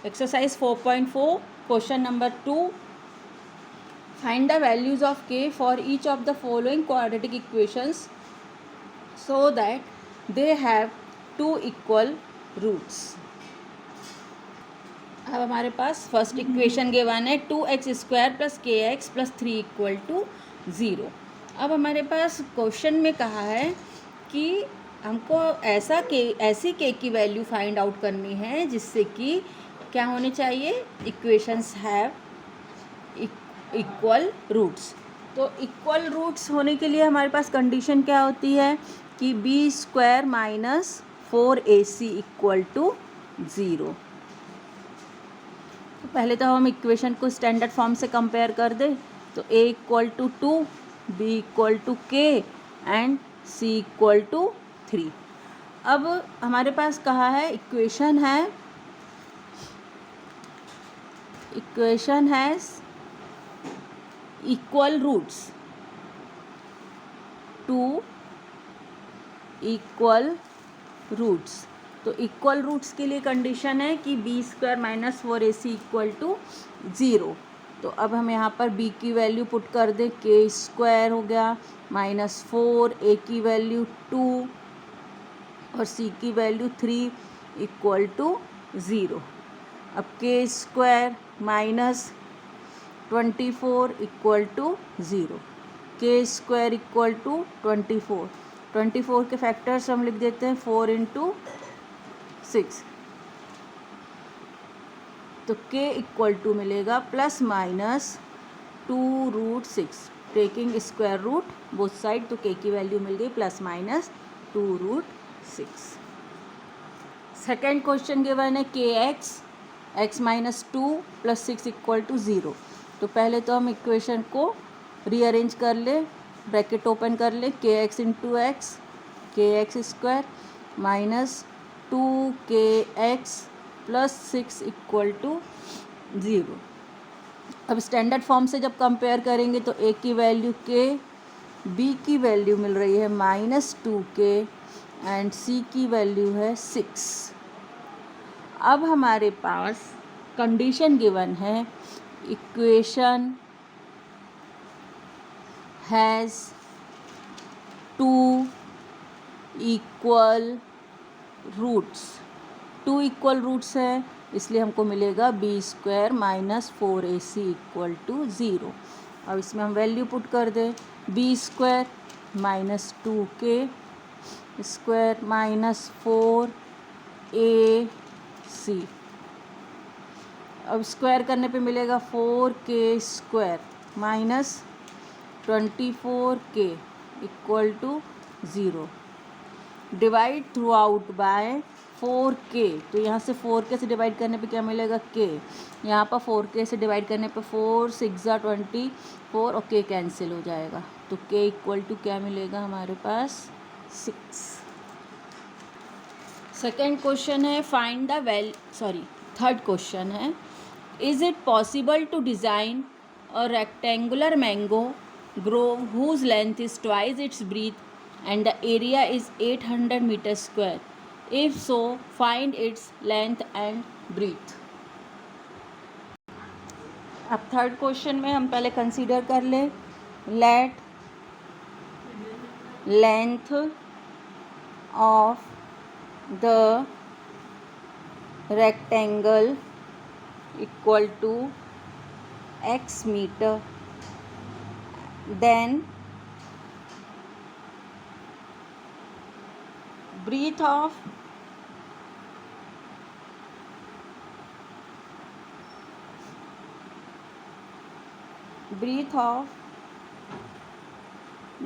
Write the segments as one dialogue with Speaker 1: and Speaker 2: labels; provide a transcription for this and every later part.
Speaker 1: Exercise 4.4, question number 2. Find the values of k for each of the following quadratic equations so that they have two equal roots. अब हमारे पास first equation given है 2x² + kx + 3 = 0. अब हमारे पास question में कहा है कि हमको ऐसी के की वैल्यू फाइंड आउट करनी है जिससे कि क्या होने चाहिए, इक्वेशंस हैव इक्वल रूट्स. तो इक्वल रूट्स होने के लिए हमारे पास कंडीशन क्या होती है कि b² - 4ac = 0. तो पहले तो हम इक्वेशन को स्टैंडर्ड फॉर्म से कंपेयर कर दें. तो a = 2, b = k and c = 3. अब हमारे पास कहा है equation has equal roots, 2 equal roots. तो इक्वल रूट्स के लिए कंडीशन है कि b² - 4ac = 0. तो अब हम यहाँ पर b की वैल्यू पुट कर दें. k² हो गया -4, a की वैल्यू 2 और c की वैल्यू 3 = 0. अब k² - 24 = 0. k² = 24 के फैक्टर्स हम लिख देते हैं 4 × 6. तो k = मिलेगा ±2√6, taking square root both side. तो k की वैल्यू मिल गई +-2√6. सेकेंड क्वेश्चन गिवन है kx x - 2 + 6 = 0. तो पहले तो हम इक्वेशन को रीअरेंज कर ले, ब्रैकेट ओपन कर ले. kx × x, kx² - 2kx + 6 = 0. अब स्टैंडर्ड फॉर्म से जब कंपेयर करेंगे तो a की वैल्यू k, b की वैल्यू मिल रही है -2k एंड c की वैल्यू है 6. अब हमारे पास कंडीशन गिवन है equation has 2 equal roots. 2 equal roots है इसलिए हमको मिलेगा b² - 4ac = 0. अब इसमें हम वैल्यू पुट कर दें. b² - 2k² -4ac. अब स्क्वायर करने पे मिलेगा 4k² - 24k = 0. Divide through out by 4k. तो यहाँ से 4k से डिवाइड करने पे क्या मिलेगा, k. यहाँ पर 4k से डिवाइड करने पे 4 × 6 = 24 और k कैंसिल हो जाएगा. तो k = क्या मिलेगा हमारे पास 6. सेकेंड क्वेश्चन है थर्ड क्वेश्चन है is it possible to design a rectangular mango grove whose length is twice its breadth and the area is 800 m². If so, find its length and breadth. अब third question में हम पहले consider कर लें. Late length of the rectangle = x meter, then breadth of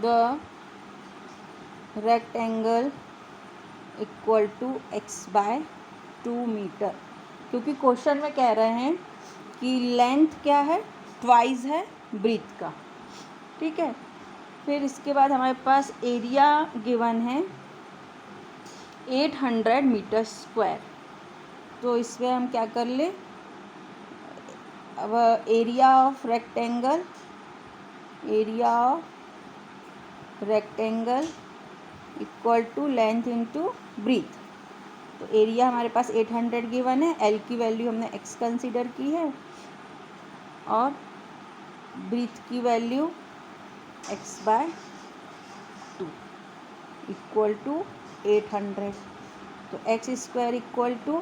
Speaker 1: the rectangle = x/2 metre. क्योंकि क्वेश्चन में कह रहे हैं कि लेंथ क्या है, ट्वाइस है ब्रीथ का. ठीक है. फिर इसके बाद हमारे पास एरिया गिवन है 800 m². तो इसमें हम क्या कर ले, अब area of rectangle = length × breadth. तो एरिया हमारे पास 800 गिवन है, एल की वैल्यू हमने x कंसीडर की है और ब्रीथ की वैल्यू x/2 इक्वल टू 800। तो x square equal to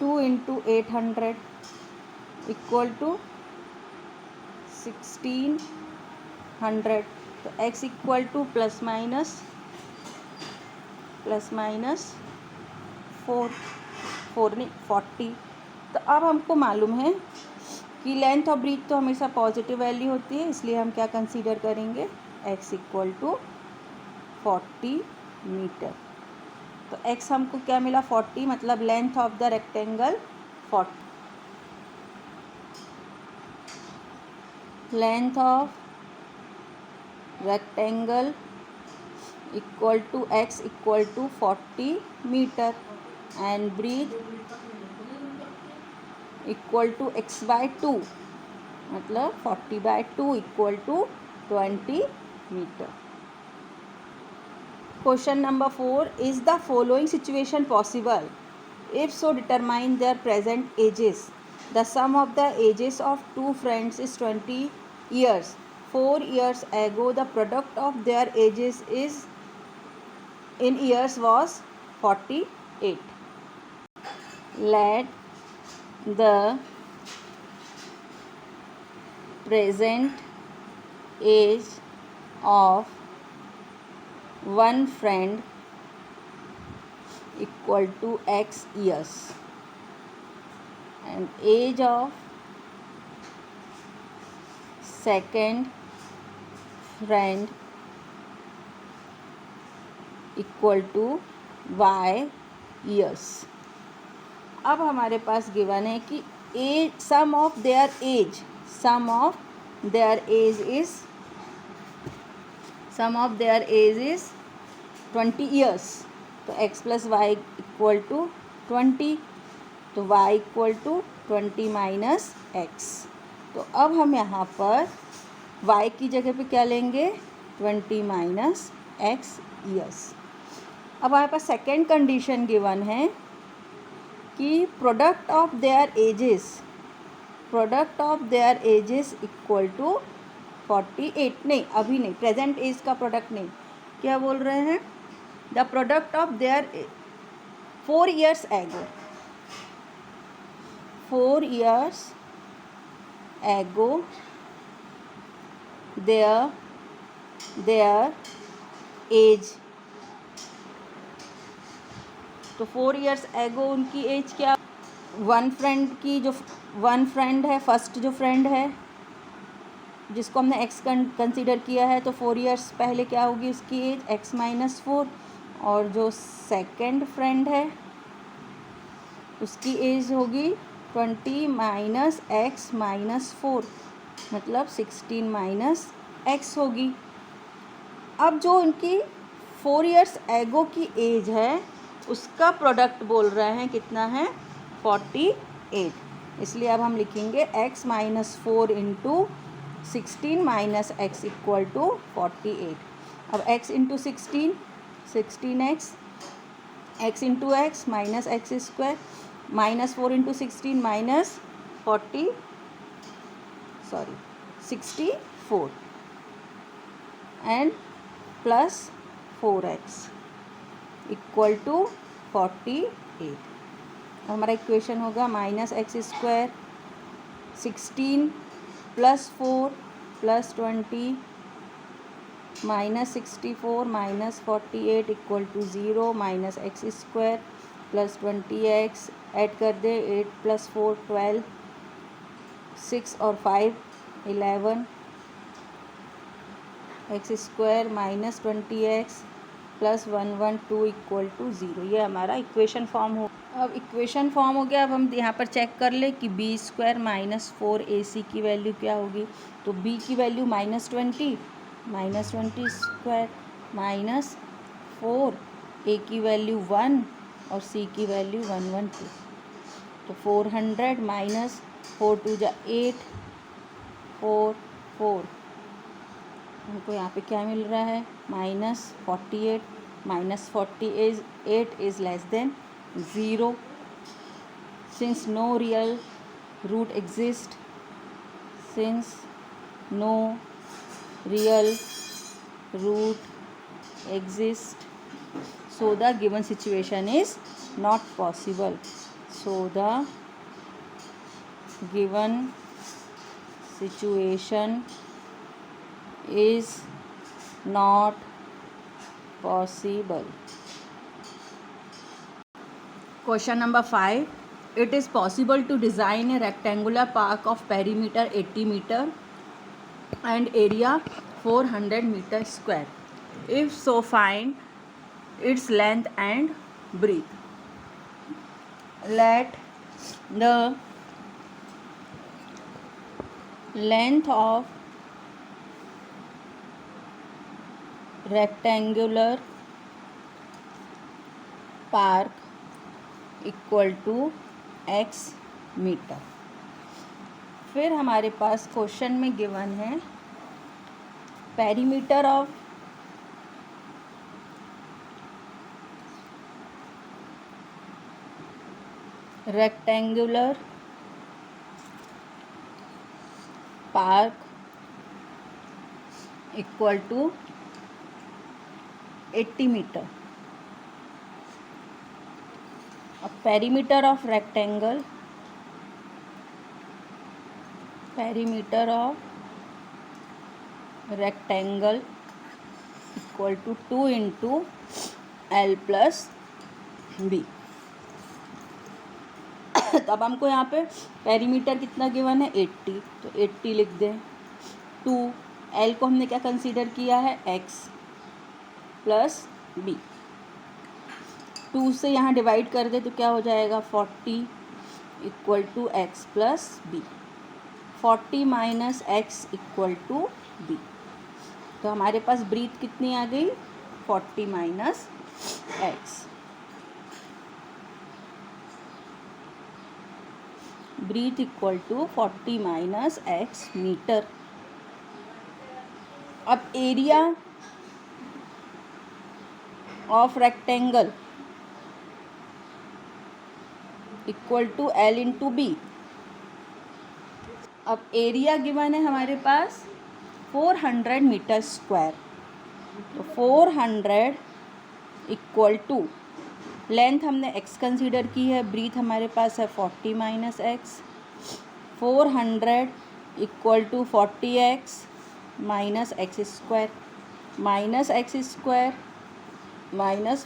Speaker 1: 2 into 800 equal to 1600। तो x equal to plus minus 4 नहीं 40। तो अब हमको मालूम है कि लेंथ ऑफ ब्रीथ तो हमेशा पॉजिटिव वैल्यू होती है, इसलिए हम क्या कंसीडर करेंगे, x इक्वल टू 40 मीटर। तो x हमको क्या मिला 40, मतलब length of the rectangle 40, length of rectangle equal to x equal to 40 metre and breadth equal to x/2, मतलब 40/2 equal to 20 metre. Question number 4, is the following situation possible? If so, determine their present ages. The sum of the ages of two friends is 20 years. 4 years ago, the product of their ages is in years was 48. Let the present age of one friend equal to x years and age of second friend equal to y years। अब हमारे पास given है कि age sum of their age is 20 years. तो x plus y equal to 20, तो y equal to 20 minus x. तो अब हम यहाँ पर y की जगह पे क्या लेंगे, 20 माइनस एक्स ईयर्स। अब हमारे पास सेकेंड कंडीशन गिवन है कि product of their ages equal to 48, नहीं अभी नहीं, प्रेजेंट एज का प्रोडक्ट नहीं, क्या बोल रहे हैं, the product of their 4 years ago, 4 years ago their age. तो 4 years ago उनकी एज क्या, वन फ्रेंड है, फर्स्ट जो फ्रेंड है जिसको हमने x कंसीडर किया है, तो 4 years पहले क्या होगी उसकी एज, x-4, और जो सेकंड फ्रेंड है उसकी एज होगी 20 माइनस x-4, मतलब 16 माइनस x होगी। अब जो उनकी 4 years एगो की एज है उसका प्रोडक्ट बोल रहे हैं कितना है, 48। इसलिए अब हम लिखेंगे x-4 into 16 minus x equal to 48। अब x into 16x, x into x minus x square, -4 into 16 minus 64 and plus 4x equal to 48। हमारा इक्वेशन होगा -x² 16 plus 4 plus 20 -64 minus 48 equal to 0, -x² plus 20x add कर दे, 8 plus 4 12, 6 और 5 11, x² minus 20x plus 112 equal to 0। ये हमारा equation form हो। अब equation form हो गया। अब हम यहाँ पर चेक कर ले कि b² माइनस 4ac की वैल्यू क्या होगी। तो b की वैल्यू -20 स्क्वायर माइनस 4, a की वैल्यू 1 और c की वैल्यू 112। तो 400 माइनस 4 2 जा 8 4 4, हमको यहाँ पे क्या मिल रहा है, -48 minus 48 is less than 0. Since no real root exists, since no real root exists, so the given situation is not possible. So the given situation is not possible. Question number 5. It is possible to design a rectangular park of perimeter 80 meter and area 400 meter square. If so, find its length and breadth. Let the length of rectangular park equal to x metre. फिर हमारे पास question में given है perimeter of rectangular park equal to 80 metre. perimeter of rectangle equal to 2 into L plus B. तब हमको यहाँ पे perimeter कितना गिवन है 80, तो 80 लिख दें. 2 L को हमने क्या कंसीडर किया है x प्लस B. 2 से यहाँ डिवाइड कर दे तो क्या हो जाएगा 40 equal to x plus B. 40 minus x equal to B. तो हमारे पास ब्रीथ कितनी आ गई 40 minus x. Breadth equal to 40 minus x metre. अब area of rectangle equal to L into B. अब एरिया गिवन है हमारे पास 400 मीटर स्क्वायर. तो 400 इक्वल टू लेंथ हमने x कंसीडर की है, ब्रीथ हमारे पास है 40 minus x. 400 equal to 40x minus x square minus x square minus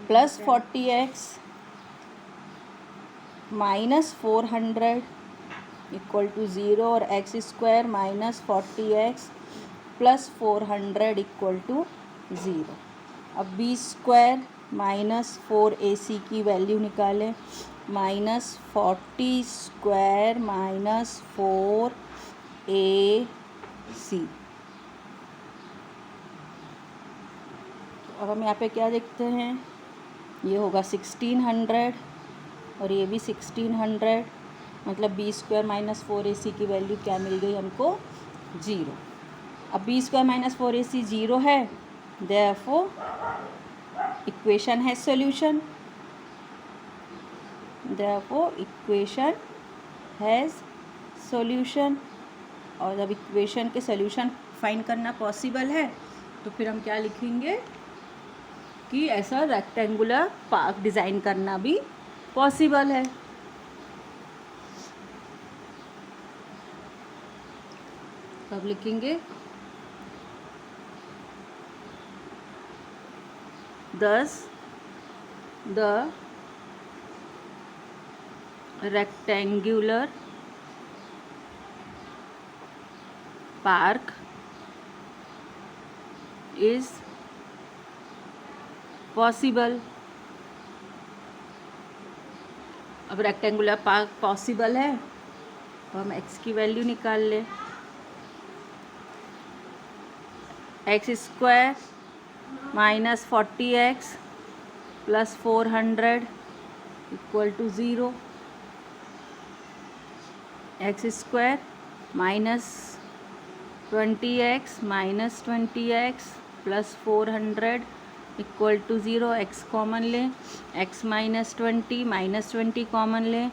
Speaker 1: plus 40x minus 400 equal to 0 और x square minus 40x plus 400 equal to 0. अब b square minus 4ac की value निकालें. Minus 40 square minus 4ac. अब हम यहाँ पे क्या देखते हैं, ये होगा 1600 और ये भी 1600, मतलब बी स्क्वायर माइनस 4ac की वैल्यू क्या मिल गई हमको 0. अब बी स्क्वायर माइनस 4ac 0 है, देयरफॉर इक्वेशन है solution. Therefore equation has solution. और जब इक्वेशन के सॉल्यूशन फाइंड करना पॉसिबल है तो फिर हम क्या लिखेंगे कि ऐसा रेक्टेंगुलर पार्क डिज़ाइन करना भी पॉसिबल है. तब लिखेंगे thus the rectangular park is possible. अब रेक्टेंगुलर पार्क पॉसिबल है तो हम x की वैल्यू निकाल लें. X square minus 40x plus 400 equal to 0. X square minus 20x minus 20x plus 400 equal to 0, x common ले, एक्स माइनस 20 कॉमन ले,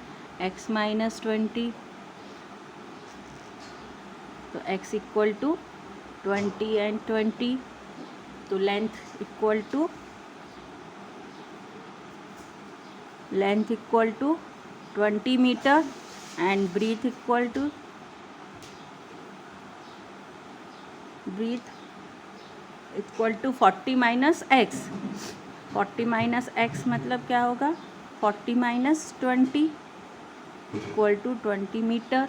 Speaker 1: x minus 20, तो एक्स इक्वल टू 20 एंड 20, तो length equal to 20 metre and breadth equal to 40 minus x. 40 minus x मतलब क्या होगा, 40 minus 20 equal to 20 metre.